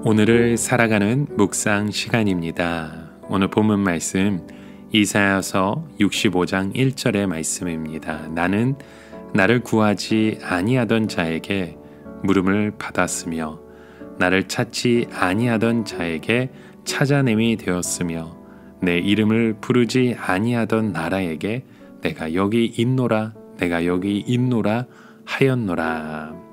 오늘을 살아가는 묵상 시간입니다. 오늘 본문 말씀 이사야서 65장 1절의 말씀입니다. 나는 나를 구하지 아니하던 자에게 물음을 받았으며 나를 찾지 아니하던 자에게 찾아냄이 되었으며 내 이름을 부르지 아니하던 나라에게 내가 여기 있노라 하였노라.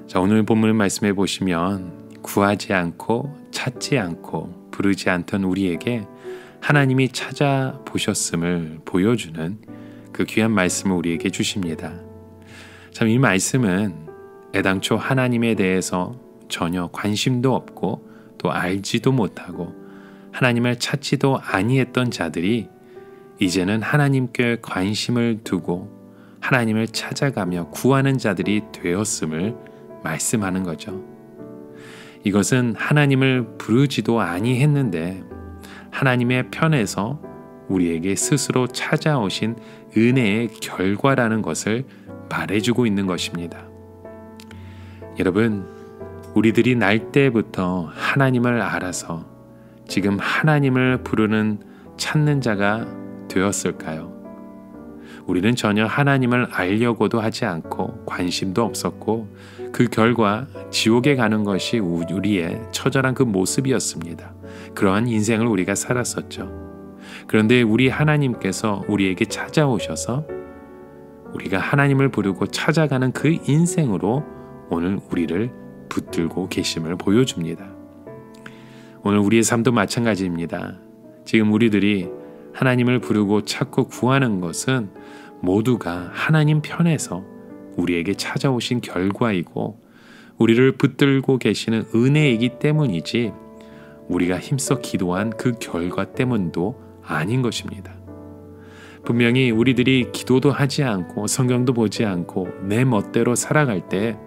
자, 오늘 본문 말씀해 보시면 구하지 않고 찾지 않고 부르지 않던 우리에게 하나님이 찾아보셨음을 보여주는 그 귀한 말씀을 우리에게 주십니다. 참 이 말씀은 애당초 하나님에 대해서 전혀 관심도 없고 또 알지도 못하고 하나님을 찾지도 아니했던 자들이 이제는 하나님께 관심을 두고 하나님을 찾아가며 구하는 자들이 되었음을 말씀하는 거죠. 이것은 하나님을 부르지도 아니했는데 하나님의 편에서 우리에게 스스로 찾아오신 은혜의 결과라는 것을 말해주고 있는 것입니다. 여러분, 우리들이 날 때부터 하나님을 알아서 지금 하나님을 부르는 찾는 자가 되었을까요? 우리는 전혀 하나님을 알려고도 하지 않고 관심도 없었고 그 결과 지옥에 가는 것이 우리의 처절한 그 모습이었습니다. 그러한 인생을 우리가 살았었죠. 그런데 우리 하나님께서 우리에게 찾아오셔서 우리가 하나님을 부르고 찾아가는 그 인생으로 오늘 우리를 붙들고 계심을 보여줍니다. 오늘 우리의 삶도 마찬가지입니다. 지금 우리들이 하나님을 부르고 찾고 구하는 것은 모두가 하나님 편에서 우리에게 찾아오신 결과이고 우리를 붙들고 계시는 은혜이기 때문이지 우리가 힘써 기도한 그 결과 때문도 아닌 것입니다. 분명히 우리들이 기도도 하지 않고 성경도 보지 않고 내 멋대로 살아갈 때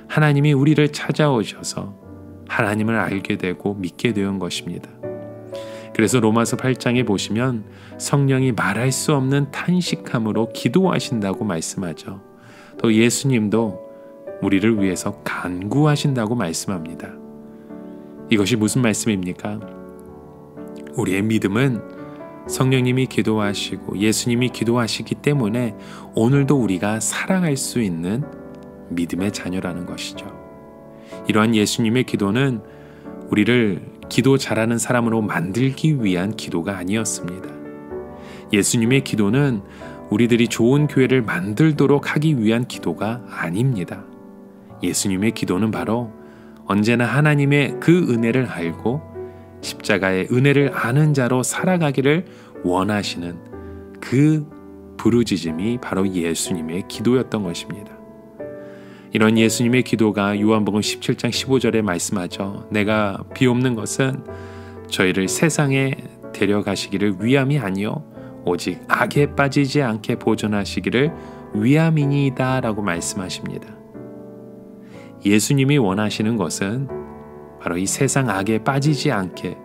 하나님이 우리를 찾아오셔서 하나님을 알게 되고 믿게 되는 것입니다. 그래서 로마서 8장에 보시면 성령이 말할 수 없는 탄식함으로 기도하신다고 말씀하죠. 또 예수님도 우리를 위해서 간구하신다고 말씀합니다. 이것이 무슨 말씀입니까? 우리의 믿음은 성령님이 기도하시고 예수님이 기도하시기 때문에 오늘도 우리가 살아갈 수 있는 믿음의 자녀라는 것이죠. 이러한 예수님의 기도는 우리를 기도 잘하는 사람으로 만들기 위한 기도가 아니었습니다. 예수님의 기도는 우리들이 좋은 교회를 만들도록 하기 위한 기도가 아닙니다. 예수님의 기도는 바로 언제나 하나님의 그 은혜를 알고 십자가의 은혜를 아는 자로 살아가기를 원하시는 그 부르짖음이 바로 예수님의 기도였던 것입니다. 이런 예수님의 기도가 요한복음 17장 15절에 말씀하죠. 내가 비옵는 것은 저희를 세상에 데려가시기를 위함이 아니요 오직 악에 빠지지 않게 보존하시기를 위함이니이다 라고 말씀하십니다. 예수님이 원하시는 것은 바로 이 세상 악에 빠지지 않게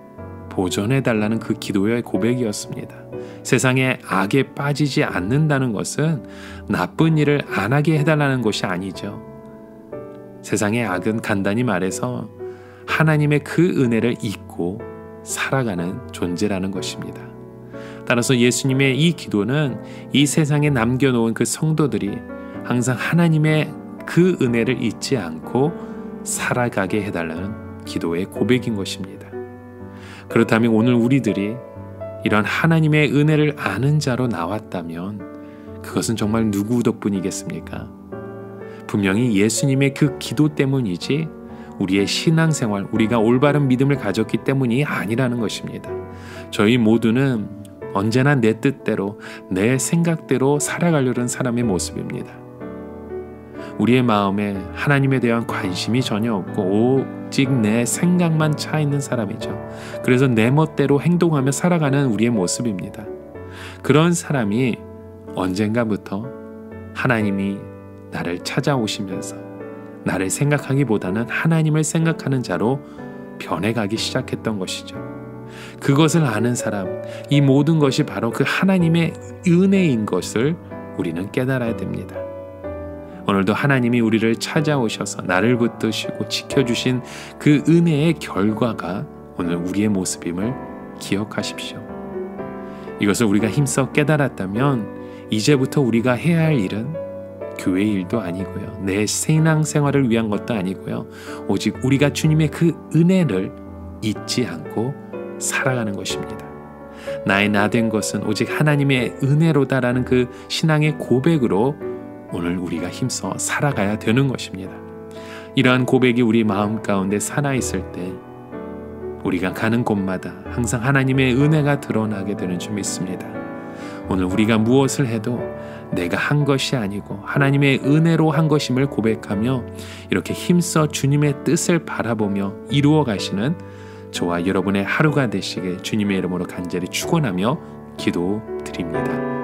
보존해달라는 그 기도의 고백이었습니다. 세상에 악에 빠지지 않는다는 것은 나쁜 일을 안 하게 해달라는 것이 아니죠. 세상의 악은 간단히 말해서 하나님의 그 은혜를 잊고 살아가는 존재라는 것입니다. 따라서 예수님의 이 기도는 이 세상에 남겨놓은 그 성도들이 항상 하나님의 그 은혜를 잊지 않고 살아가게 해달라는 기도의 고백인 것입니다. 그렇다면 오늘 우리들이 이런 하나님의 은혜를 아는 자로 나왔다면 그것은 정말 누구 덕분이겠습니까? 분명히 예수님의 그 기도 때문이지 우리의 신앙생활, 우리가 올바른 믿음을 가졌기 때문이 아니라는 것입니다. 저희 모두는 언제나 내 뜻대로, 내 생각대로 살아가려는 사람의 모습입니다. 우리의 마음에 하나님에 대한 관심이 전혀 없고 오직 내 생각만 차 있는 사람이죠. 그래서 내 멋대로 행동하며 살아가는 우리의 모습입니다. 그런 사람이 언젠가부터 하나님이 나를 찾아오시면서 나를 생각하기보다는 하나님을 생각하는 자로 변해가기 시작했던 것이죠. 그것을 아는 사람, 이 모든 것이 바로 그 하나님의 은혜인 것을 우리는 깨달아야 됩니다. 오늘도 하나님이 우리를 찾아오셔서 나를 붙드시고 지켜주신 그 은혜의 결과가 오늘 우리의 모습임을 기억하십시오. 이것을 우리가 힘써 깨달았다면 이제부터 우리가 해야 할 일은 교회 일도 아니고요. 내 신앙생활을 위한 것도 아니고요. 오직 우리가 주님의 그 은혜를 잊지 않고 살아가는 것입니다. 나의 나 된 것은 오직 하나님의 은혜로다라는 그 신앙의 고백으로 오늘 우리가 힘써 살아가야 되는 것입니다. 이러한 고백이 우리 마음 가운데 살아있을 때 우리가 가는 곳마다 항상 하나님의 은혜가 드러나게 되는 줄 믿습니다. 오늘 우리가 무엇을 해도 내가 한 것이 아니고 하나님의 은혜로 한 것임을 고백하며 이렇게 힘써 주님의 뜻을 바라보며 이루어 가시는 저와 여러분의 하루가 되시길 주님의 이름으로 간절히 축원하며 기도드립니다.